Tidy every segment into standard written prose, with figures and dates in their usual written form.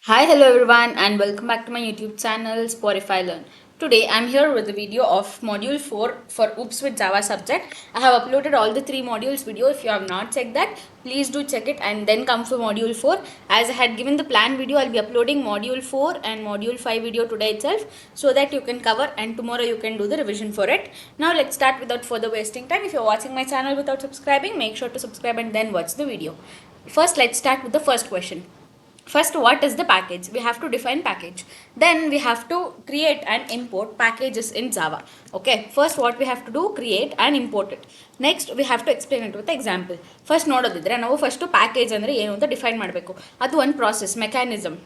Hi, hello everyone, and welcome back to my YouTube channel Spotify Learn. Today I'm here with the video of module 4 for Oops with Java subject. I have uploaded all the three modules video. If you have not checked that, please do check it and then come for module 4. As I had given the plan video, I'll be uploading module 4 and module 5 video today itself so that you can cover and tomorrow you can do the revision for it. Now let's start without further wasting time. If you're watching my channel without subscribing, make sure to subscribe and then watch the video. First, let's start with the first question. First, what is the package? We have to define package. Then we have to create and import packages in Java. Okay, first what we have to do, create and import it. Next we have to explain it with the example. First ನೋಡೋದಿದ್ರೆ ನಾವು first package ಅಂದರೆ ಏನು ಅಂತ define ಮಾಡಬೇಕು. ಅದು ಒಂದು process mechanism.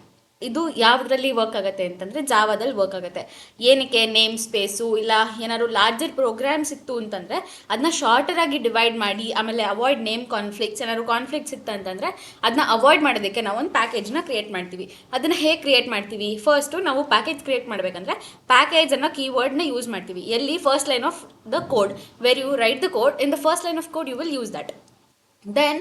ಇದು ಯಾವುದರಲ್ಲಿ work ಆಗುತ್ತೆ ಅಂತಂದರೆ ಜಾವಾದಲ್ಲಿ ವರ್ಕ್ ಆಗುತ್ತೆ. ಏನಕ್ಕೆ ನೇಮ್ ಸ್ಪೇಸು ಇಲ್ಲ ಏನಾದ್ರು ಲಾರ್ಜರ್ ಪ್ರೋಗ್ರಾಮ್ಸ್ ಇತ್ತು ಅಂತಂದರೆ ಅದನ್ನ ಶಾರ್ಟರಾಗಿ ಡಿವೈಡ್ ಮಾಡಿ ಆಮೇಲೆ ಅವಾಯ್ಡ್ ನೇಮ್ ಕಾನ್ಫ್ಲಿಕ್ಟ್ಸ್ ಏನಾದ್ರು ಕಾನ್ಫ್ಲಿಕ್ಟ್ಸ್ ಇತ್ತು ಅಂತಂದರೆ ಅದನ್ನ ಅವಾಯ್ಡ್ ಮಾಡೋದಕ್ಕೆ ನಾವು ಒಂದು ಪ್ಯಾಕೇಜ್ನ ಕ್ರಿಯೇಟ್ ಮಾಡ್ತೀವಿ. ಅದನ್ನು ಹೇಗೆ ಕ್ರಿಯೇಟ್ ಮಾಡ್ತೀವಿ? ಫಸ್ಟು ನಾವು ಪ್ಯಾಕೇಜ್ ಕ್ರಿಯೇಟ್ ಮಾಡಬೇಕಂದ್ರೆ ಪ್ಯಾಕೇಜ್ ಅನ್ನೋ ಕೀವರ್ಡ್ನ ಯೂಸ್ ಮಾಡ್ತೀವಿ. ಎಲ್ಲಿ first line of the code where you write the code in the first line of code you will use that. Then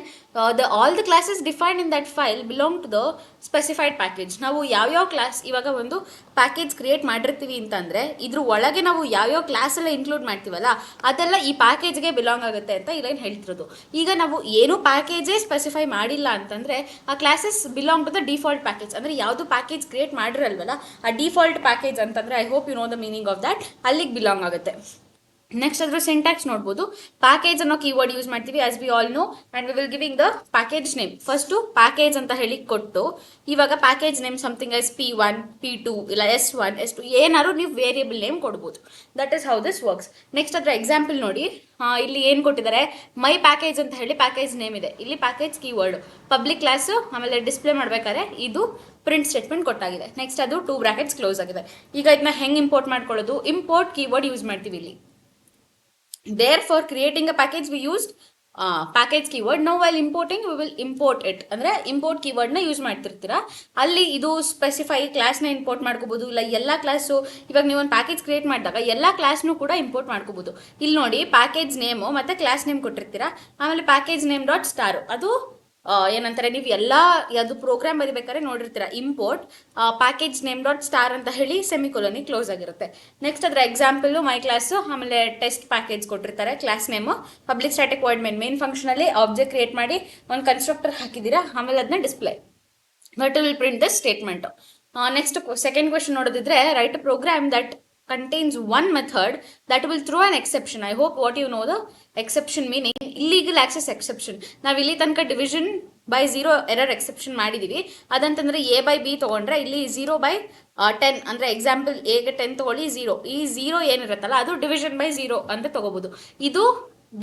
all the classes defined in that file belong to the specified package. ನಾವು ಯಾವ್ಯಾವ class ಇವಾಗ ಒಂದು package create ಮಾಡಿರ್ತೀವಿ ಅಂತಂದರೆ ಇದ್ರ ಒಳಗೆ ನಾವು ಯಾವ್ಯಾವ ಕ್ಲಾಸ್ ಎಲ್ಲ ಇನ್ಕ್ಲೂಡ್ ಮಾಡ್ತೀವಲ್ಲ ಅದೆಲ್ಲ ಈ ಪ್ಯಾಕೇಜ್ಗೆ ಬಿಲಾಂಗ್ ಆಗುತ್ತೆ ಅಂತ ಇಲ್ಲೇನು ಹೇಳ್ತಿರೋದು. ಈಗ ನಾವು ಏನು ಪ್ಯಾಕೇಜೇ ಸ್ಪೆಸಿಫೈ ಮಾಡಿಲ್ಲ ಅಂತಂದರೆ ಆ classes belong to the default package. ಅಂದರೆ ಯಾವುದು ಪ್ಯಾಕೇಜ್ ಕ್ರಿಯೇಟ್ ಮಾಡಿರಲ್ವಲ್ಲ ಆ ಡಿಫಾಲ್ಟ್ ಪ್ಯಾಕೇಜ್ ಅಂತಂದರೆ I hope you know the meaning of that, ಅಲ್ಲಿಗೆ ಬಿಲಾಂಗ್ ಆಗುತ್ತೆ. ನೆಕ್ಸ್ಟ್ ಅದ್ರ ಸಿಂಟ್ಯಾಕ್ಸ್ ನೋಡ್ಬೋದು. ಪ್ಯಾಕೇಜ್ ಅನ್ನೋ ಕೀವರ್ಡ್ ಯೂಸ್ ಮಾಡ್ತೀವಿ as we all know and we will giving the package name. First package ಅಂತ ಹೇಳಿ ಕೊಟ್ಟು ಇವಾಗ package name something S P1 P2 ಇಲ್ಲ S1 S2 ಏನಾದ್ರು ನೀವು ವೇರಿಯಬಲ್ ನೇಮ್ ಕೊಡ್ಬೋದು. That is how this works. Next ಅದರ ಎಕ್ಸಾಂಪಲ್ ನೋಡಿ. ಇಲ್ಲಿ ಏನು ಕೊಟ್ಟಿದ್ದಾರೆ, ಮೈ ಪ್ಯಾಕೇಜ್ ಅಂತ ಹೇಳಿ ಪ್ಯಾಕೇಜ್ ನೇಮ್ ಇದೆ. ಇಲ್ಲಿ ಪ್ಯಾಕೇಜ್ ಕೀವರ್ಡ್ ಪಬ್ಲಿಕ್ ಕ್ಲಾಸು ಆಮೇಲೆ ಡಿಸ್ಪ್ಲೇ ಮಾಡ್ಬೇಕಾದ್ರೆ ಇದು ಪ್ರಿಂಟ್ ಸ್ಟೇಟ್ಮೆಂಟ್ ಕೊಟ್ಟಾಗಿದೆ. ನೆಕ್ಸ್ಟ್ ಅದು 2 ಬ್ರಾಕೆಟ್ಸ್ ಕ್ಲೋಸ್ ಆಗಿದೆ. ಈಗ ಇದನ್ನ ಹೆಂಗೆ ಇಂಪೋರ್ಟ್ ಮಾಡ್ಕೊಳ್ಳೋದು? ಇಂಪೋರ್ಟ್ ಕೀವರ್ಡ್ ಯೂಸ್ ಮಾಡ್ತೀವಿ ಇಲ್ಲಿ. Therefore, creating a package we used package keyword. Now while importing we will import it. ಅಂದರೆ ಇಂಪೋರ್ಟ್ ಕೀವರ್ಡ್ನ ಯೂಸ್ ಮಾಡ್ತಿರ್ತೀರಾ. ಅಲ್ಲಿ ಇದು ಸ್ಪೆಸಿಫೈ ಕ್ಲಾಸ್ನ ಇಂಪೋರ್ಟ್ ಮಾಡ್ಕೋಬೋದು ಇಲ್ಲ ಎಲ್ಲ ಕ್ಲಾಸು. ಇವಾಗ ನೀವು ಒಂದು ಪ್ಯಾಕೇಜ್ ಕ್ರಿಯೇಟ್ ಮಾಡಿದಾಗ ಎಲ್ಲ ಕ್ಲಾಸ್ನು ಕೂಡ ಇಂಪೋರ್ಟ್ ಮಾಡ್ಕೋಬೋದು. ಇಲ್ಲಿ ನೋಡಿ ಪ್ಯಾಕೇಜ್ ನೇಮು ಮತ್ತು ಕ್ಲಾಸ್ ನೇಮ್ ಕೊಟ್ಟಿರ್ತೀರಾ. ಆಮೇಲೆ ಪ್ಯಾಕೇಜ್ ನೇಮ್ ಡಾಟ್ ಸ್ಟಾರು ಅದು ಏನಂತಾರೆ, ನೀವು ಎಲ್ಲ ಯಾವುದು ಪ್ರೋಗ್ರಾಮ್ ಬರಿಬೇಕಾದ್ರೆ ನೋಡಿರ್ತೀರ import package name dot star ಅಂತ ಹೇಳಿ ಸೆಮಿಕೊಲನಿ ಕ್ಲೋಸ್ ಆಗಿರುತ್ತೆ. ನೆಕ್ಸ್ಟ್ ಅದರ ಎಕ್ಸಾಂಪಲು ಮೈ ಕ್ಲಾಸು ಆಮೇಲೆ ಟೆಸ್ಟ್ ಪ್ಯಾಕೇಜ್ ಕೊಟ್ಟಿರ್ತಾರೆ. Class name public static void main ಫಂಕ್ಷನಲ್ಲಿ ಆಬ್ಜೆಕ್ಟ್ ಕ್ರಿಯೇಟ್ ಮಾಡಿ ಒಂದು ಕನ್ಸ್ಟ್ರಕ್ಟರ್ ಹಾಕಿದ್ದೀರಾ, ಆಮೇಲೆ ಅದನ್ನ display but will print the statement. Next second question ನೋಡೋದಿದ್ರೆ, write a program that contains one method that will throw an exception. I hope what you know the exception meaning, illegal access exception. ನಾವು ಇಲ್ಲಿ ತನಕ division by 0 error exception ಮಾಡಿದ್ದೀವಿ. ಅದಂತಂದರೆ A/B ತೊಗೊಂಡ್ರೆ ಇಲ್ಲಿ 0/10 ಅಂದರೆ example ಎಗೆ 10 ತೊಗೊಳ್ಳಿ 0, ಈ 0 ಏನಿರುತ್ತಲ್ಲ ಅದು ಡಿವಿಷನ್ ಬೈ 0 ಅಂತ ತೊಗೋಬೋದು. ಇದು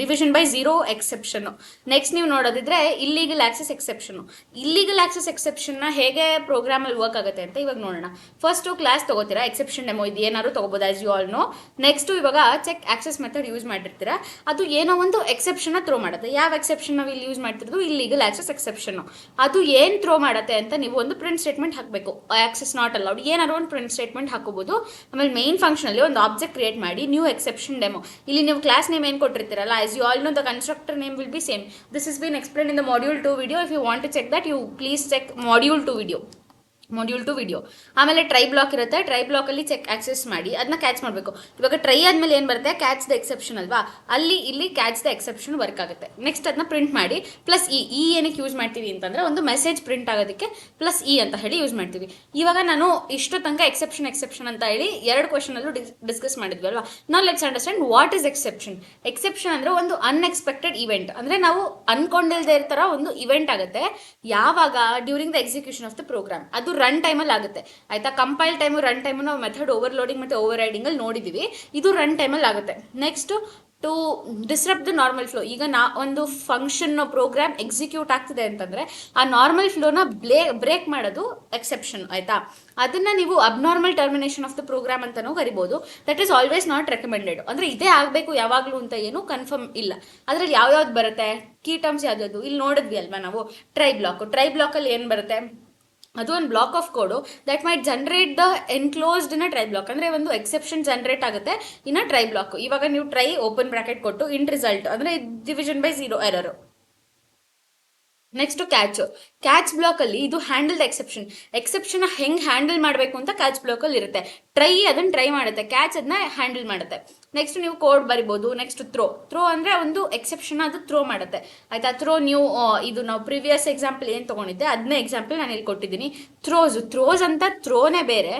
ಡಿವಿಷನ್ ಬೈ 0 ಎಕ್ಸೆಪ್ಷನ್ನು. ನೆಕ್ಸ್ಟ್ ನೀವು ನೋಡೋದಿದ್ರೆ illegal access exception. Illegal access ಎಕ್ಸೆಪ್ಷನ್ನ ಹೇಗೆ ಪ್ರೋಗ್ರಾಮಲ್ಲಿ ವರ್ಕ್ ಆಗುತ್ತೆ ಅಂತ ಇವಾಗ ನೋಡೋಣ. ಫಸ್ಟು ಕ್ಲಾಸ್ ತೊಗೋತೀರಾ, ಎಕ್ಸೆಪ್ಷನ್ ಡೆಮೋ ಇದು ಏನಾದ್ರು ತೊಗೋಬೋದು as you all know. Next ಇವಾಗ ಚೆಕ್ ಆಕ್ಸೆಸ್ ಮೆಥಡ್ ಯೂಸ್ ಮಾಡಿರ್ತೀರಾ, ಅದು ಏನೋ ಒಂದು ಎಕ್ಸೆಪ್ಷನ್ನ ಥ್ರೋ ಮಾಡುತ್ತೆ. ಯಾವ ಎಕ್ಸೆಪ್ಷನ್ ನಾವು ಇಲ್ಲಿ ಯೂಸ್ ಮಾಡ್ತಿರೋದು? ಇಲ್ಲೀಗಲ್ ಆಕ್ಸೆಸ್ ಎಕ್ಸೆಪ್ಷನ್ನು. ಅದು ಏನು ಥ್ರೋ ಮಾಡುತ್ತೆ ಅಂತ ನೀವು ಒಂದು ಪ್ರಿಂಟ್ ಸ್ಟೇಟ್ಮೆಂಟ್ ಹಾಕಬೇಕು. ಆಕ್ಸೆಸ್ ನಾಟ್ ಅಲೌಡ್ ಏನಾದ್ರು ಒಂದು ಪ್ರಿಂಟ್ ಸ್ಟೇಟ್ಮೆಂಟ್ ಹಾಕೋಬೋದು. ಆಮೇಲೆ ಮೇನ್ ಫಂಕ್ಷನಲ್ಲಿ ಒಂದು ಆಬ್ಜೆಕ್ಟ್ ಕ್ರಿಯೇಟ್ ಮಾಡಿ ನ್ಯೂ ಎಕ್ಸೆಪ್ಷನ್ ಡೆಮೋ. ಇಲ್ಲಿ ನೀವು ಕ್ಲಾಸ್ ನೇಮ್ ಏನು ಕೊಟ್ಟಿರ್ತೀರಲ್ಲ, as you all know the constructor name will be same. This has been explained in the module 2 video. If you want to check that, you please check module 2 video. ಆಮೇಲೆ try block ಇರುತ್ತೆ. Try ಬ್ಲಾಕಲ್ಲಿ check access ಮಾಡಿ ಅದನ್ನ catch ಮಾಡಬೇಕು. ಇವಾಗ try ಆದಮೇಲೆ ಏನು ಬರುತ್ತೆ? Catch the exception ಅಲ್ವಾ, ಇಲ್ಲಿ ಕ್ಯಾಚ್ ದ ಎಕ್ಸೆಪ್ಷನ್ ವರ್ಕ್ ಆಗುತ್ತೆ. ನೆಕ್ಸ್ಟ್ ಅದನ್ನ ಪ್ರಿಂಟ್ ಮಾಡಿ ಪ್ಲಸ್ ಇ ಏನಕ್ಕೆ ಯೂಸ್ ಮಾಡ್ತೀವಿ ಅಂತಂದರೆ ಒಂದು ಮೆಸೇಜ್ ಪ್ರಿಂಟ್ ಆಗೋದಕ್ಕೆ ಪ್ಲಸ್ ಇ ಅಂತ ಹೇಳಿ ಯೂಸ್ ಮಾಡ್ತೀವಿ. ಇವಾಗ ನಾನು ಇಷ್ಟು ತನಕ ಎಕ್ಸೆಪ್ಷನ್ ಅಂತ ಹೇಳಿ 2 ಕ್ವೆಶನಲ್ಲೂ ಡಿಸ್ಕಸ್ ಮಾಡಿದ್ವಿ ಅಲ್ವಾ. ನಾವು let's understand what is exception. Exception ಅಂದರೆ ಒಂದು ಅನ್ಎಕ್ಸ್ಪೆಕ್ಟೆಡ್ ಇವೆಂಟ್. ಅಂದರೆ ನಾವು ಅನ್ಕೊಂಡಿಲ್ಲದೆ ಇರೋ ಒಂದು ಇವೆಂಟ್ ಆಗುತ್ತೆ ಯಾವಾಗ? During the execution of the program. ಅದು ರನ್ ಟೈಮಲ್ಲಿ ಆಗುತ್ತೆ ಆಯ್ತಾ. ಕಂಪೈಲ್ ಟೈಮು ರನ್ ಟೈಮು ನಾವು ಮೆಥಡ್ ಓವರ್ಲೋಡಿಂಗ್ ಮತ್ತು ಓವರ್ ರೈಡಿಂಗಲ್ಲಿ ನೋಡಿದ್ದೀವಿ. ಇದು ರನ್ ಟೈಮಲ್ಲಿ ಆಗುತ್ತೆ. Next to disrupt the normal flow. ಈಗ ಒಂದು ಫಂಕ್ಷನ್ ಪ್ರೋಗ್ರಾಮ್ ಎಕ್ಸಿಕ್ಯೂಟ್ ಆಗ್ತಿದೆ ಅಂತಂದರೆ ಆ ನಾರ್ಮಲ್ ಫ್ಲೋನ ಬ್ರೇಕ್ ಮಾಡೋದು ಎಕ್ಸೆಪ್ಷನ್ ಆಯಿತಾ. ಅದನ್ನು ನೀವು abnormal termination of the program ಅಂತಲೂ ಕರಿಬೋದು. That is always not recommended. ಅಂದರೆ ಇದೇ ಆಗಬೇಕು ಯಾವಾಗಲೂ ಅಂತ ಏನು ಕನ್ಫರ್ಮ್ ಇಲ್ಲ. ಅದರಲ್ಲಿ ಯಾವ್ಯಾವ್ದು ಬರುತ್ತೆ ಕೀ ಟರ್ಮ್ಸ್ ಯಾವ್ದು ಇಲ್ಲಿ ನೋಡಿದ್ವಿ ಅಲ್ವಾ ನಾವು. ಟ್ರೈ ಬ್ಲಾಕಲ್ಲಿ ಏನು ಬರುತ್ತೆ? ಅದು ಒಂದು block of code that might generate the enclosed in a try block. ಅಂದರೆ ಒಂದು ಎಕ್ಸೆಪ್ಷನ್ ಜನರೇಟ್ ಆಗುತ್ತೆ ಇನ್ ಅ ಟ್ರೈ ಬ್ಲಾಕ್. ಇವಾಗ ನೀವು ಟ್ರೈ ಓಪನ್ ಬ್ರಾಕೆಟ್ ಕೊಟ್ಟು ಇಂಟ್ ರಿಸಲ್ಟ್ ಅಂದರೆ division by 0 error. Next catch block ಅಲ್ಲಿ ಇದು ಹ್ಯಾಂಡಲ್ಡ್ ಎಕ್ಸೆಪ್ಷನ್ ಹೆಂಗ್ ಹ್ಯಾಂಡಲ್ ಮಾಡಬೇಕು ಅಂತ ಕ್ಯಾಚ್ ಬ್ಲಾಕ್ ಅಲ್ಲಿ ಇರುತ್ತೆ. ಅದನ್ನ ಟ್ರೈ ಮಾಡುತ್ತೆ, ಕ್ಯಾಚ್ ಅದನ್ನ ಹ್ಯಾಂಡಲ್ ಮಾಡುತ್ತೆ. ನೆಕ್ಸ್ಟ್ ನೀವು ಕೋಡ್ ಬರಿಬಹುದು. ನೆಕ್ಸ್ಟ್ ಥ್ರೋ ಅಂದ್ರೆ ಒಂದು ಎಕ್ಸೆಪ್ಷನ್ ಅದು ಥ್ರೋ ಮಾಡುತ್ತೆ, ಆಯ್ತಾ. ನೀವು ಇದು ನಾವು ಪ್ರೀವಿಯಸ್ ಎಕ್ಸಾಂಪಲ್ ಏನ್ ತಗೊಂಡಿದ್ದೆ ಅದನ್ನೇ ಎಕ್ಸಾಂಪಲ್ ನಾನು ಇಲ್ಲಿ ಕೊಟ್ಟಿದ್ದೀನಿ. ಥ್ರೋಸ್ ಅಂತ ಥ್ರೋನೇ ಬೇರೆ,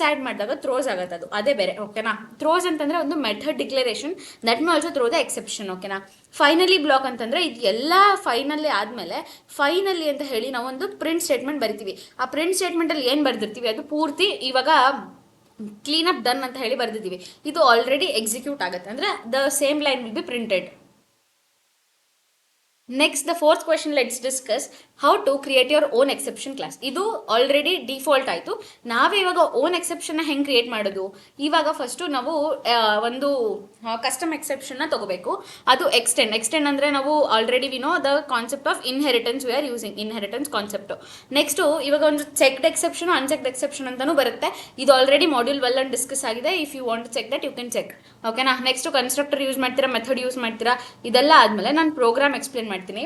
ಆಡ್ ಮಾಡಿದಾಗ ಥ್ರೋಸ್ ಆಗುತ್ತೆ, ಅದೇ ಬೇರೆ, ಓಕೆನಾ. ಥ್ರೋಸ್ ಅಂತಂದ್ರೆ ಒಂದು method declaration, that may also throw the exception, ಓಕೆನಾ. ಫೈನಲಿ ಬ್ಲಾಕ್ ಅಂತಂದ್ರೆ ಇದು ಎಲ್ಲ ಫೈನಲಿ ಆದ್ಮೇಲೆ ಫೈನಲಿ ಅಂತ ಹೇಳಿ ನಾವು ಒಂದು ಪ್ರಿಂಟ್ ಸ್ಟೇಟ್ಮೆಂಟ್ ಬರಿತೀವಿ. ಆ ಪ್ರಿಂಟ್ ಸ್ಟೇಟ್ಮೆಂಟ್ ಅಲ್ಲಿ ಏನ್ ಬರ್ದಿರ್ತೀವಿ ಅದು ಪೂರ್ತಿ ಇವಾಗ ಕ್ಲೀನ್ ಅಪ್ ಡನ್ ಅಂತ ಹೇಳಿ ಬರ್ದಿದ್ದೀವಿ. ಇದು ಆಲ್ರೆಡಿ ಎಕ್ಸಿಕ್ಯೂಟ್ ಆಗುತ್ತೆ, ಅಂದ್ರೆ the same line will be printed. Next the fourth question, let's discuss how to create your own exception class. ಇದು ಆಲ್ರೆಡಿ ಡಿಫಾಲ್ಟ್ ಆಯಿತು. ನಾವೇ ಇವಾಗ ಓನ್ ಎಕ್ಸೆಪ್ಷನ್ನ ಹೆಂಗೆ ಕ್ರಿಯೇಟ್ ಮಾಡೋದು? ಇವಾಗ ಫಸ್ಟು ನಾವು ಒಂದು ಕಸ್ಟಮ್ ಎಕ್ಸೆಪ್ಷನ್ನ ತಗೋಬೇಕು. ಅದು ಎಕ್ಸ್ಟೆಂಡ್ ಅಂದರೆ ನಾವು already we know the concept of inheritance, we are using inheritance concept. Next ಇವಾಗ ಒಂದು ಚೆಕ್ಡ್ ಎಕ್ಸೆಪ್ಷನ್, ಅನ್ಚೆಕ್ಡ್ ಎಕ್ಸೆಪ್ಷನ್ ಅಂತಲೂ ಬರುತ್ತೆ. ಇದು ಆಲ್ರೆಡಿ ಮಾಡ್ಯೂಲ್ 1 ಅಲ್ಲಿ ಡಿಸ್ಕಸ್ ಆಗಿದೆ. If you want to check that you can check, ಓಕೆನಾ. ನೆಕ್ಸ್ಟ್ ಕನ್ಸ್ಟ್ರಕ್ಟರ್ ಯೂಸ್ ಮಾಡ್ತೀರಾ, method use ಮಾಡ್ತೀರಾ, ಇದೆಲ್ಲ ಆದಮೇಲೆ ನಾನು ಪ್ರೋಗ್ರಾಮ್ ಎಕ್ಸ್ಪ್ಲೇನ್ ಮಾಡ್ತೀನಿ.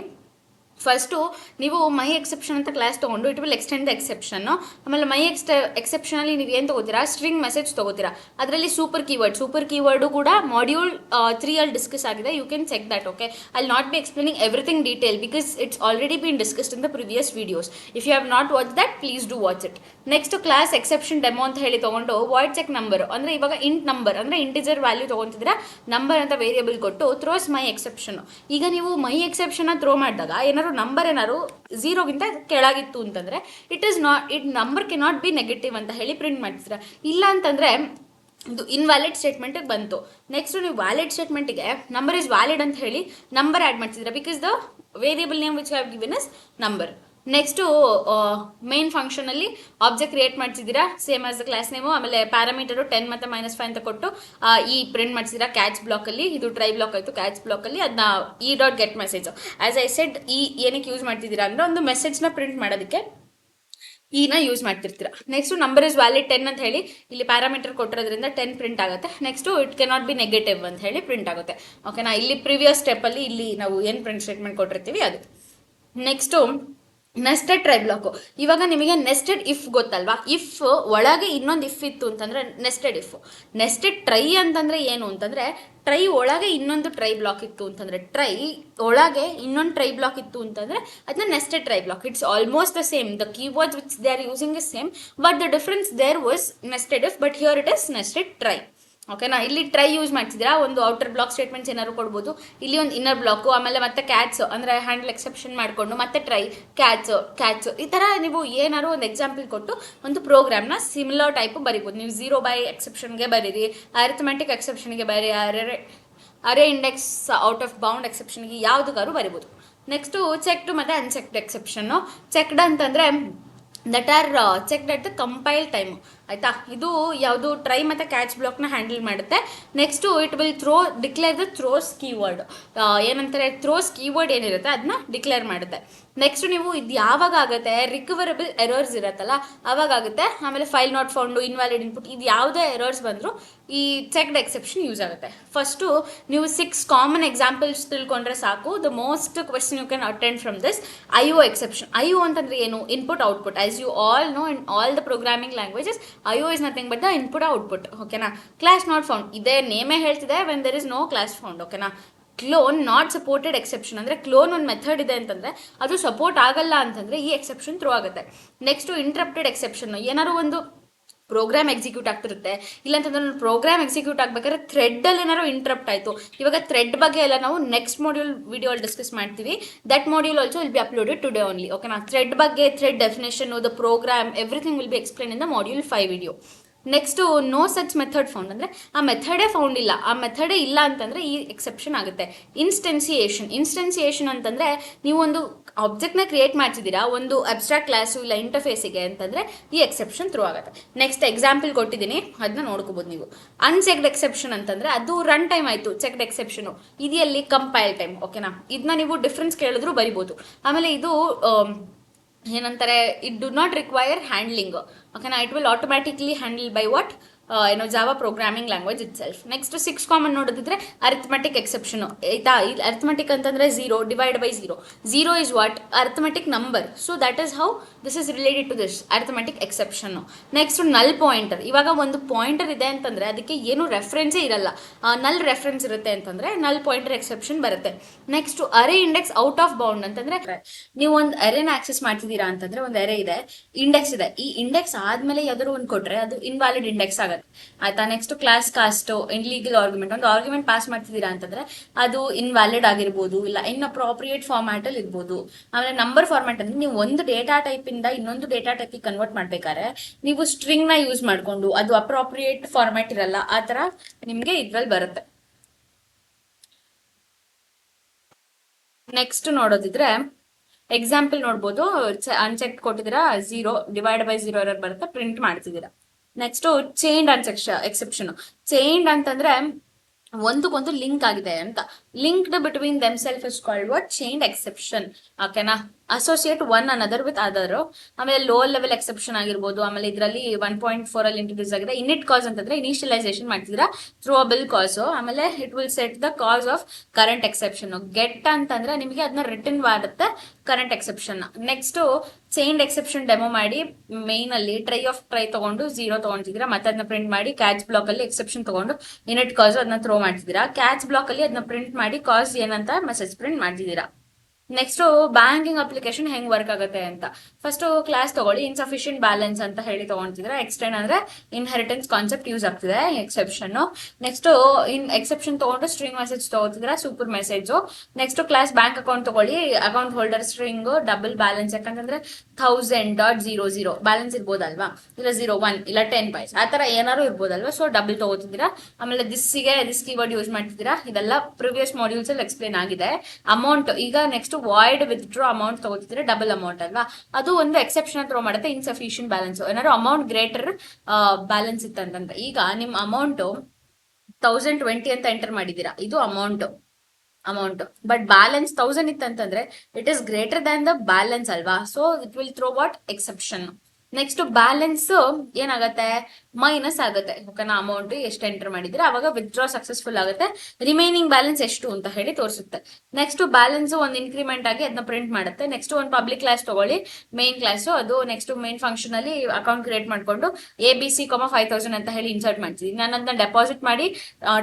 ಫಸ್ಟು ನೀವು ಮೈ ಎಕ್ಸೆಪ್ಷನ್ ಅಂತ ಕ್ಲಾಸ್ ತೊಗೊಂಡು ಇಟ್ ವಿಲ್ ಎಕ್ಸ್ಟೆಂಡ್ ದ ಎಕ್ಸೆಪ್ಷನ್ನು. ಆಮೇಲೆ ಮೈ ಎಕ್ಸೆಪ್ಷನಲ್ಲಿ ನೀವು ಏನು ತೊಗೋತೀರಾ, ಸ್ಟ್ರಿಂಗ್ ಮೆಸೇಜ್ ತೊಗೋತೀರಾ. ಅದರಲ್ಲಿ ಸೂಪರ್ ಕೀವರ್ಡು ಕೂಡ ಮಾಡ್ಯೂಲ್ 3 ಅಲ್ಲಿ ಡಿಸ್ಕಸ್ ಆಗಿದೆ. You can check that, okay. I not be explaining everything detail because it's already been discussed in the previous videos. If you have not watch that, please do watch it. Next class exception demo ಅಂತ ಹೇಳಿ ತೊಗೊಂಡು void check number ಅಂದರೆ ಇವಾಗ number ಅಂದರೆ integer value ತೊಗೊತಿದ್ರೆ number ಅಂತ variable ಕೊಟ್ಟು throws ಮೈ exception. ಈಗ ನೀವು ಮೈ ಎಕ್ಸೆಪ್ಷನ್ ಥ್ರೋ ಮಾಡಿದಾಗ ನಂಬರ್ ಏನಾದ್ರು 0ಗಿಂತ ಕೆಳಗಿತ್ತು ಅಂತಂದ್ರೆ it number K not be negative ಅಂತ ಹೇಳಿ ಪ್ರಿಂಟ್ ಮಾಡ್ತೀರಾ. ಇಲ್ಲ ಅಂತಂದ್ರೆ ಇದು ಇನ್ವ್ಯಾಲಿಡ್ ಸ್ಟೇಟ್ಮೆಂಟಿಗೆ ಬಂತು. ನೆಕ್ಸ್ಟ್ ನೀವು ವ್ಯಾಲಿಡ್ ಸ್ಟೇಟ್ಮೆಂಟಿಗೆ ನಂಬರ್ ಇಸ್ ವ್ಯಾಲಿಡ್ ಅಂತ ಹೇಳಿ ನಂಬರ್ ಆ್ಯಡ್ ಮಾಡ್ತಿದ್ದೀರಾ because the variable name which have given is number. Next main ಫಂಕ್ಷನಲ್ಲಿ ಆಬ್ಜೆಕ್ಟ್ ಕ್ರಿಯೇಟ್ ಮಾಡ್ತಿದ್ದೀರಾ same as the class name. ಆಮೇಲೆ ಪ್ಯಾರಾಮೀಟರು 10 ಮತ್ತು -5 ಅಂತ ಕೊಟ್ಟು ಈ ಪ್ರಿಂಟ್ ಮಾಡ್ತಿದ್ದೀರಾ ಕ್ಯಾಚ್ ಬ್ಲಾಕಲ್ಲಿ. ಇದು ಟ್ರೈ ಬ್ಲಾಕ್ ಆಯಿತು. ಕ್ಯಾಚ್ ಬ್ಲಾಕಲ್ಲಿ ಅದನ್ನ .get message as I said ಏನಕ್ಕೆ ಯೂಸ್ ಮಾಡ್ತಿದ್ದೀರಾ ಅಂದರೆ ಒಂದು ಮೆಸೇಜ್ನ ಪ್ರಿಂಟ್ ಮಾಡೋದಕ್ಕೆ ಯೂಸ್ ಮಾಡ್ತಿರ್ತೀರಾ. ನೆಕ್ಸ್ಟ್ ನಂಬರ್ ಇಸ್ ವ್ಯಾಲಿಡ್ 10 ಅಂತ ಹೇಳಿ ಇಲ್ಲಿ ಪ್ಯಾರಾಮೀಟರ್ ಕೊಟ್ಟಿರೋದ್ರಿಂದ 10 ಪ್ರಿಂಟ್ ಆಗುತ್ತೆ. Next it can not be negative ಅಂತ ಹೇಳಿ ಪ್ರಿಂಟ್ ಆಗುತ್ತೆ, ಓಕೆನಾ. ಇಲ್ಲಿ ಪ್ರಿವಿಯಸ್ ಸ್ಟೆಪ್ಪಲ್ಲಿ ಇಲ್ಲಿ ನಾವು ಏನು ಪ್ರಿಂಟ್ ಸ್ಟೇಟ್ಮೆಂಟ್ ಕೊಟ್ಟಿರ್ತೀವಿ ಅದು. Next nested try block. ಇವಾಗ ನಿಮಗೆ ನೆಸ್ಟೆಡ್ ಇಫ್ ಗೊತ್ತಲ್ವಾ, ಇಫ್ ಒಳಗೆ ಇನ್ನೊಂದು ಇಫ್ ಇತ್ತು ಅಂತಂದರೆ ನೆಸ್ಟೆಡ್ ಇಫ್. ನೆಸ್ಟೆಡ್ ಟ್ರೈ ಅಂತಂದರೆ ಏನು ಅಂತಂದರೆ ಟ್ರೈ ಒಳಗೆ ಇನ್ನೊಂದು ಟ್ರೈ ಬ್ಲಾಕ್ ಇತ್ತು ಅಂತಂದರೆ ಟ್ರೈ ಒಳಗೆ ಇನ್ನೊಂದು ಟ್ರೈ ಬ್ಲಾಕ್ ಇತ್ತು ಅಂತಂದರೆ ಅದನ್ನ nested try block. It's almost the same, the keywords which they are using is same, but the difference there was nested if, but here it is nested try, ಓಕೆನಾ. ಇಲ್ಲಿ try use ಮಾಡ್ತಿದ್ದೀರಾ, ಒಂದು outer block statements ಏನಾದ್ರು ಕೊಡ್ಬೋದು. ಇಲ್ಲಿ ಒಂದು inner block, ಆಮೇಲೆ ಮತ್ತೆ ಕ್ಯಾಚ್ ಅಂದರೆ ಹ್ಯಾಂಡಲ್ ಎಕ್ಸೆಪ್ಷನ್ ಮಾಡಿಕೊಂಡು ಮತ್ತೆ ಟ್ರೈ ಕ್ಯಾಚ್ ಈ ಥರ ನೀವು ಏನಾದ್ರು ಒಂದು ಎಕ್ಸಾಂಪಲ್ ಕೊಟ್ಟು ಒಂದು ಪ್ರೋಗ್ರಾಮ್ನ ಸಿಮಿಲರ್ ಟೈಪು ಬರಿಬೋದು. ನೀವು 0 by ಎಕ್ಸೆಪ್ಷನ್ಗೆ ಬರೀರಿ, ಅರಿಥಮೆಟಿಕ್ ಎಕ್ಸೆಪ್ಷನ್ಗೆ ಬರೀ, ಅರೆ ಇಂಡೆಕ್ಸ್ ಔಟ್ ಆಫ್ ಬೌಂಡ್ ಎಕ್ಸೆಪ್ಷನ್ಗೆ ಯಾವುದಕ್ಕಾದ್ರು ಬರಿಬೋದು. ನೆಕ್ಸ್ಟು ಚೆಕ್ಡ್ ಮತ್ತು ಅನ್ಚೆಕ್ಡ್ ಎಕ್ಸೆಪ್ಷನ್ನು. ಚೆಕ್ಡ್ ಅಂತಂದರೆ that are checked at the compile time, ಆಯಿತಾ. ಇದು ಯಾವುದು ಟ್ರೈ ಮತ್ತು ಕ್ಯಾಚ್ ಬ್ಲಾಕ್ನ ಹ್ಯಾಂಡಲ್ ಮಾಡುತ್ತೆ. Next it will declare the throws keyword. ಏನಂತಾರೆ, ಥ್ರೋಸ್ ಕೀವರ್ಡ್ ಏನಿರುತ್ತೆ ಅದನ್ನ ಡಿಕ್ಲೇರ್ ಮಾಡುತ್ತೆ. ನೆಕ್ಸ್ಟ್ ನೀವು ಇದು ಯಾವಾಗ ಆಗುತ್ತೆ, ರಿಕವರಬಲ್ ಎರರ್ಸ್ ಇರುತ್ತಲ್ಲ ಆವಾಗ ಆಗುತ್ತೆ. ಆಮೇಲೆ file not found, invalid input, ಇದು ಯಾವುದೇ ಎರರ್ಸ್ ಬಂದರೂ ಈ ಚೆಕ್ಡ್ ಎಕ್ಸೆಪ್ಷನ್ ಯೂಸ್ ಆಗುತ್ತೆ. ಫಸ್ಟು ನೀವು 6 ಕಾಮನ್ ಎಕ್ಸಾಂಪಲ್ಸ್ ತಿಳ್ಕೊಂಡ್ರೆ ಸಾಕು. The most question you can attend from this IO exception. IO ಅಂತಂದರೆ ಏನು, input output. As you all know in all the programming languages IO is nothing but the input output, ಓಕೆನಾ. Class not found, ಇದೇ ನೇಮೇ ಹೇಳ್ತಿದೆ when there is no class found, ಓಕೆನಾ. Clown not supported exception ಅಂದರೆ clone ಒಂದು method ಇದೆ ಅಂತಂದರೆ ಅದು ಸಪೋರ್ಟ್ ಆಗಲ್ಲ ಅಂತಂದರೆ ಈ ಎಕ್ಸೆಪ್ಷನ್ ಥ್ರೋ ಆಗುತ್ತೆ. Next interrupted exception. ಏನಾದ್ರು ಒಂದು ಪ್ರೋಗ್ರಾಮ್ ಎಕ್ಸಿಕ್ಯೂಟ್ ಆಗ್ತಿರುತ್ತೆ, ಇಲ್ಲಾಂತಂದ್ರೆ ಪ್ರೋಗ್ರಾಮ್ ಎಕ್ಸಿಕ್ಯೂಟ್ ಆಗ್ಬೇಕಾದ್ರೆ ಥ್ರೆಡ್ಡಲ್ಲಿ ಏನಾದ್ರು ಇಂಟ್ರಪ್ಟ್ ಆಯಿತು. ಇವಾಗ ಥ್ರೆಡ್ ಬಗ್ಗೆ ಎಲ್ಲ ನಾವು ನೆಕ್ಸ್ಟ್ ಮಾಡ್ಯೂಲ್ ವಿಡಿಯೋಲ್ಲಿ ಡಿಸ್ಕಸ್ ಮಾಡ್ತೀವಿ. That module also will be uploaded today only, ಓಕೆನಾ. ಥ್ರೆಡ್ ಬಗ್ಗೆ, thread definition, the program, everything will be explain in the module 5 video. Next no such method found ಅಂದರೆ ಆ ಮೆಥಡೇ ಫೌಂಡ್ ಇಲ್ಲ, ಆ ಮೆಥಡೇ ಇಲ್ಲ ಅಂತಂದರೆ ಈ ಎಕ್ಸೆಪ್ಷನ್ ಆಗುತ್ತೆ. ಇನ್ಸ್ಟೆನ್ಸಿಯೇಷನ್ ಅಂತಂದರೆ ನೀವು ಒಂದು ಆಬ್ಜೆಕ್ಟ್ನ ಕ್ರಿಯೇಟ್ ಮಾಡ್ತಿದ್ದೀರಾ ಒಂದು ಅಬ್ಸ್ಟ್ರಾಕ್ಟ್ ಕ್ಲಾಸು ಇಲ್ಲ ಇಂಟರ್ಫೇಸಿಗೆ ಅಂತಂದರೆ ಈ ಎಕ್ಸೆಪ್ಷನ್ ಥ್ರೂ ಆಗುತ್ತೆ. ನೆಕ್ಸ್ಟ್ ಎಕ್ಸಾಂಪಲ್ ಕೊಟ್ಟಿದ್ದೀನಿ, ಅದನ್ನ ನೋಡ್ಕೋಬೋದು ನೀವು. ಅನ್ಚೆಕ್ಡ್ ಎಕ್ಸೆಪ್ಷನ್ ಅಂತಂದರೆ ಅದು ರನ್ ಟೈಮ್ ಆಯಿತು, ಚೆಕ್ಡ್ ಎಕ್ಸೆಪ್ಷನು. ಇದೆಯಲ್ಲಿ ಕಂಪೈಲ್ ಟೈಮ್, ಓಕೆನಾ. ಇದನ್ನ ನೀವು ಡಿಫ್ರೆನ್ಸ್ ಕೇಳಿದ್ರು ಬರಿಬೋದು. ಆಮೇಲೆ ಇದು ಏನಂತಾರೆ, it do not require handling, ಓಕೆನಾ. It will automatically handle by what Java programming language itself. Next 6 common ನೋಡೋದಿದ್ರೆ ಅರಿಥಮೆಟಿಕ್ ಎಕ್ಸೆಪ್ಷನ್ ಆಯ್ತಾ. ಅರಿಥಮೆಟಿಕ್ ಅಂತಂದ್ರೆ 0 divide by 0. 0 is what arithmetic number. So that is how this is related to this arithmetic exception. Next null pointer. ಇವಾಗ ಒಂದು pointer ಇದೆ ಅಂತಂದ್ರೆ ಅದಕ್ಕೆ ಏನು ರೆಫರೆನ್ಸೇ ಇರಲ್ಲ, ನಲ್ ರೆಫರೆನ್ಸ್ ಇರುತ್ತೆ ಅಂತಂದ್ರೆ ನಲ್ ಪಾಯಿಂಟರ್ ಎಕ್ಸೆಪ್ಷನ್ ಬರುತ್ತೆ. ನೆಕ್ಸ್ಟ್ ಅರೆ ಇಂಡೆಕ್ಸ್ ಔಟ್ ಆಫ್ ಬೌಂಡ್ ಅಂತಂದ್ರೆ ನೀವು ಒಂದು ಅರೆನ ಆಕ್ಸೆಸ್ ಮಾಡ್ತಿದ್ದೀರಾ ಅಂತಂದ್ರೆ ಒಂದು ಅರೆ ಇದೆ, ಇಂಡೆಕ್ಸ್ ಇದೆ, ಈ ಇಂಡೆಕ್ಸ್ ಆದ್ಮೇಲೆ ಯಾವ್ದಾದ್ರು ಒಂದು ಕೊಟ್ರೆ ಅದು ಇನ್ವ್ಯಾಲಿಡ್ ಇಂಡೆಕ್ಸ್ ಆಗುತ್ತೆ ಆಯ್ತಾ. Next class cast illegal argument. ಒಂದು ಆರ್ಗ್ಯುಮೆಂಟ್ ಪಾಸ್ ಮಾಡ್ತಿದ್ದೀರಾ ಅಂತಂದ್ರೆ ಅದು ಇನ್ವ್ಯಾಲಿಡ್ ಆಗಿರ್ಬೋದು, ಇಲ್ಲ ಇನ್ಅಪ್ರಾಪ್ರಿಯೇಟ್ ಫಾರ್ಮ್ಯಾಟ್ ಅಲ್ಲಿ ಇರ್ಬೋದು. ಆಮೇಲೆ ನಂಬರ್ ಫಾರ್ಮ್ಯಾಟ್ ಅಂದ್ರೆ ನೀವು ಒಂದು ಡೇಟಾ ಟೈಪ್ ಇಂದ ಇನ್ನೊಂದು ಡೇಟಾ ಟೈಪ್ ಕನ್ವರ್ಟ್ ಮಾಡ್ಬೇಕಾದ್ರೆ ನೀವು ಸ್ಟ್ರಿಂಗ್ ನ ಯೂಸ್ ಮಾಡ್ಕೊಂಡು ಅದು ಅಪ್ರಾಪ್ರಿಯೇಟ್ ಫಾರ್ಮ್ಯಾಟ್ ಇರಲ್ಲ, ಆ ತರ ನಿಮ್ಗೆ ಇದ್ರಲ್ಲಿ ಬರುತ್ತೆ. ನೆಕ್ಸ್ಟ್ ನೋಡೋದಿದ್ರೆ ಎಕ್ಸಾಂಪಲ್ ನೋಡ್ಬೋದು, ಅನ್ಚೆಕ್ ಕೊಟ್ಟಿದ್ದೀರಾ 0 ಡಿವೈಡ್ ಬೈ 0 ಎರರ್ ಬರುತ್ತೆ, ಪ್ರಿಂಟ್ ಮಾಡ್ತಿದ್ದೀರಾ. Next chained exception. ಚೈನ್ಡ್ ಅಂತಂದ್ರೆ ಒಂದಕ್ಕೊಂದು ಲಿಂಕ್ ಆಗಿದೆ ಅಂತ, linked between themselves is called what chained exception. ಓಕೆನಾ. Associate one another with other. ಆಮೇಲೆ ಲೋ ಲೆವೆಲ್ ಎಕ್ಸೆಪ್ಷನ್ ಆಗಿರ್ಬೋದು. ಆಮೇಲೆ ಇದರಲ್ಲಿ 1.4 ಅಲ್ಲಿ ಇಂಟ್ರೊಡ್ಯೂಸ್ ಆಗಿದೆ. ಇನಿಟ್ ಕಾಸ್ ಅಂತಂದ್ರೆ ಇನಿಷಿಯಲೈಸೇಷನ್ ಮಾಡ್ತಿದ್ರ ಥ್ರೋಬಲ್ ಕಾಸ್. ಆಮೇಲೆ it will set the cause of current exception. Get ಅಂತಂದ್ರೆ ನಿಮಗೆ ಅದನ್ನ ರಿಟರ್ನ್ ಮಾಡುತ್ತೆ current exception. Next chained exception demo ಮಾಡಿ ಮೇನ್ ಅಲ್ಲಿ ಟ್ರೈ ತಗೊಂಡು 0 ತಗೊಂಡಿದ್ದೀರಾ, ಮತ್ತೆ ಅದನ್ನ ಪ್ರಿಂಟ್ ಮಾಡಿ ಕ್ಯಾಚ್ ಬ್ಲಾಕ್ ಅಲ್ಲಿ ಎಕ್ಸೆಪ್ಷನ್ ತಗೊಂಡು ಇನಿಟ್ ಕಾಸ್ ಅದನ್ನ ಥ್ರೋ ಮಾಡ್ತಿದ್ದೀರಾ. ಕ್ಯಾಚ್ ಬ್ಲಾಕ್ ಅಲ್ಲಿ ಅದನ್ನ ಪ್ರಿಂಟ್ ಮಾಡಿ ಕಾಸ್ ಏನಂತ ಮೆಸೇಜ್ ಪ್ರಿಂಟ್ ಮಾಡ್ತಿದ್ದೀರಾ. ನೆಕ್ಸ್ಟ್ ಬ್ಯಾಂಕಿಂಗ್ ಅಪ್ಲಿಕೇಶನ್ ಹೆಂಗ್ ವರ್ಕ್ ಆಗುತ್ತೆ ಅಂತ ಫಸ್ಟ್ ಕ್ಲಾಸ್ ತಗೊಳ್ಳಿ. ಇನ್ಸಫಿಷಿಯಂಟ್ ಬ್ಯಾಲೆನ್ಸ್ ಅಂತ ಹೇಳಿ ತಗೊಂತಿದ್ರೆ ಎಕ್ಸ್ಟೆಂಡ್ ಅಂದ್ರೆ ಇನ್ಹೆರಿಟೆನ್ಸ್ ಕಾನ್ಸೆಪ್ಟ್ ಯೂಸ್ ಆಗ್ತಿದೆ ಎಕ್ಸೆಪ್ಷನ್. ನೆಕ್ಸ್ಟ್ ಎಕ್ಸೆಪ್ಷನ್ ತಗೊಂಡು ಸ್ಟ್ರಿಂಗ್ ಮೆಸೇಜ್ ತಗೋತಿದ್ರೆ super message. Next class bank account ತಗೊಳ್ಳಿ, account holder string double balance, ಯಾಕಂತಂದ್ರೆ 1000.00 ಬ್ಯಾಲೆನ್ಸ್ ಇರ್ಬೋದಲ್ವಾ, ಇಲ್ಲ 01 ಇಲ್ಲ 10 ಪೈಸ್ ಆ ತರ ಏನಾರು ಇರ್ಬೋದಲ್ವಾ. So double ತಗೋತಿದ್ದೀರಾ. ಆಮೇಲೆ ದಿಸ್ ಕೀವರ್ಡ್ ಯೂಸ್ ಮಾಡ್ತಿದ್ದೀರಾ. ಇದೆಲ್ಲ ಪ್ರಿವಿಯಸ್ ಮಾಡ್ಯೂಲ್ಸ್ ಅಲ್ಲಿ ಎಕ್ಸ್ಪ್ಲೇನ್ ಆಗಿದೆ. ಅಮೌಂಟ್ ಈಗ ನೆಕ್ಸ್ಟ್ ವಾಯ್ಡ್ ವಿತ್ಡ್ರಾ ಅಮೌಂಟ್ ತಗೋತಿದ್ರೆ ಡಬಲ್ ಅಮೌಂಟ್ ಅಲ್ವಾ, ಅದು ಒಂದು ಎಕ್ಸೆಪ್ಷನ್ ಥ್ರೋ ಮಾಡುತ್ತೆ ಇನ್ಸಫಿಷಿಯಂಟ್ ಬ್ಯಾಲೆನ್ಸ್. ಏನಾದ್ರು ಅಮೌಂಟ್ ಗ್ರೇಟರ್ ಬ್ಯಾಲೆನ್ಸ್ ಇತ್ತಂತಂದ್ರೆ, ಈಗ ನಿಮ್ ಅಮೌಂಟ್ 1020 ಅಂತ ಎಂಟರ್ ಮಾಡಿದೀರಾ, ಇದು ಅಮೌಂಟ್ ಬಟ್ ಬ್ಯಾಲೆನ್ಸ್ 1000 ಇತ್ತಂತಂದ್ರೆ it is greater than the balance ಅಲ್ವಾ. So it will throw what exception. Next balance ಏನಾಗುತ್ತೆ ಮೈನಸ್ ಆಗುತ್ತೆ. ಓಕೆನಾ. ಅಮೌಂಟ್ ಎಷ್ಟು ಎಂಟರ್ ಮಾಡಿದ್ರೆ ಅವಾಗ ವಿತ್ಡ್ರಾ ಸಕ್ಸಸ್ಫುಲ್ ಆಗುತ್ತೆ, ರಿಮೈನಿಂಗ್ ಬ್ಯಾಲೆನ್ಸ್ ಎಷ್ಟು ಅಂತ ಹೇಳಿ ತೋರಿಸುತ್ತೆ. ನೆಕ್ಸ್ಟ್ ಬ್ಯಾಲೆನ್ಸ್ ಒಂದು ಇನ್ಕ್ರಿಮೆಂಟ್ ಆಗಿ ಅದನ್ನ ಪ್ರಿಂಟ್ ಮಾಡುತ್ತೆ. ನೆಕ್ಸ್ಟ್ ಒಂದು ಪಬ್ಲಿಕ್ ಕ್ಲಾಸ್ ತಗೊಳ್ಳಿ, ಮೇನ್ ಕ್ಲಾಸ್ ಅದು. ನೆಕ್ಸ್ಟ್ ಮೇನ್ ಫಂಕ್ಷನ್ ಅಲ್ಲಿ ಅಕೌಂಟ್ ಕ್ರಿಯೇಟ್ ಮಾಡ್ಕೊಂಡು ABC, 5000 ಅಂತ ಹೇಳಿ ಇನ್ಸರ್ಟ್ ಮಾಡ್ತಿದ್ದೀನಿ. ನಾನು ಅದನ್ನ ಡೆಪಾಸಿಟ್ ಮಾಡಿ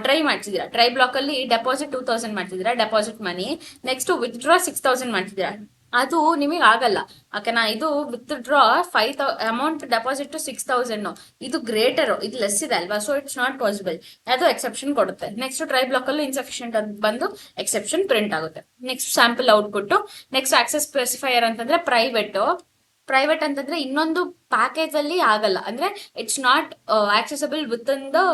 ಟ್ರೈ ಮಾಡ್ತಿದ್ದೀರಾ. ಟ್ರೈ ಬ್ಲಾಕ್ ಅಲ್ಲಿ ಡೆಪಾಸಿಟ್ 2000 ಮಾಡ್ತಿದ್ದೀರಾ, ಡೆಪಾಸಿಟ್ ಮನಿ. ನೆಕ್ಸ್ಟ್ ವಿತ್ಡ್ರಾ 6000 ಮಾಡ್ತಿದ್ದೀರಾ, ಅದು ನಿಮಗೆ ಆಗಲ್ಲ. ಓಕೆನಾ. ಇದು ವಿತ್ಡ್ರಾ 5000 ಅಮೌಂಟ್ ಡೆಪಾಸಿಟ್ 6000, ಇದು ಗ್ರೇಟರ್, ಇದು ಲೆಸ್ ಇದೆ ಅಲ್ವಾ. ಸೊ ಇಟ್ಸ್ ನಾಟ್ ಪಾಸಿಬಲ್, ಅದು ಎಕ್ಸೆಪ್ಷನ್ ಕೊಡುತ್ತೆ. ನೆಕ್ಸ್ಟ್ ಟ್ರೈ ಬ್ಲಾಕ್ ಅಲ್ಲಿ ಇನ್ಸಫಿಷಿಯಂಟ್ ಅಂತ ಬಂದು ಎಕ್ಸೆಪ್ಷನ್ ಪ್ರಿಂಟ್ ಆಗುತ್ತೆ. Next sample output. Next access specifier ಅಂತಂದ್ರೆ ಪ್ರೈವೇಟ್ ಅಂತಂದ್ರೆ ಇನ್ನೊಂದು ಪ್ಯಾಕೇಜ್ ಅಲ್ಲಿ ಆಗಲ್ಲ, ಅಂದ್ರೆ it's not accessible within the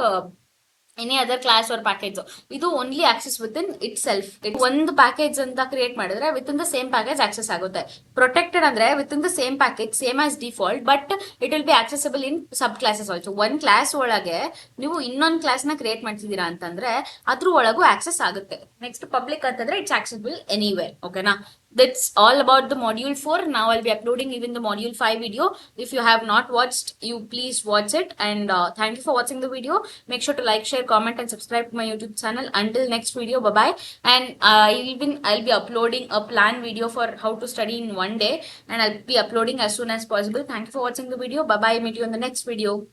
any other class or package. ಇದು only access within itself. ಒಂದು ಪ್ಯಾಕೇಜ್ ಅಂತ ಕ್ರಿಯೇಟ್ ಮಾಡಿದ್ರೆ within the same package access ಆಗುತ್ತೆ. ಪ್ರೊಟೆಕ್ಟೆಡ್ ಅಂದ್ರೆ within the same package same as default, but it will be accessible in sub classes also. ಒಂದ್ class ಒಳಗೆ ನೀವು ಇನ್ನೊಂದು class ನ ಕ್ರಿಯೇಟ್ ಮಾಡ್ತಿದ್ದೀರಾ ಅಂತಂದ್ರೆ ಅದ್ರ ಒಳಗೂ ಆಕ್ಸೆಸ್ ಆಗುತ್ತೆ. ನೆಕ್ಸ್ಟ್ ಪಬ್ಲಿಕ್ ಅಂತಂದ್ರೆ ಇಟ್ಸ್ ಆಕ್ಸೆಸಬಲ್ ಎನಿವೇರ್. ಓಕೆನಾ. That's all about the module 4. Now I'll be uploading even the module 5 video. If you have not watched, you please watch it. And thank you for watching the video. Make sure to like, share, comment and subscribe to my YouTube channel. Until next video, bye bye. And I'll be uploading a plan video for how to study in one day, and I'll be uploading as soon as possible. Thank you for watching the video. Bye bye. Meet you in the next video.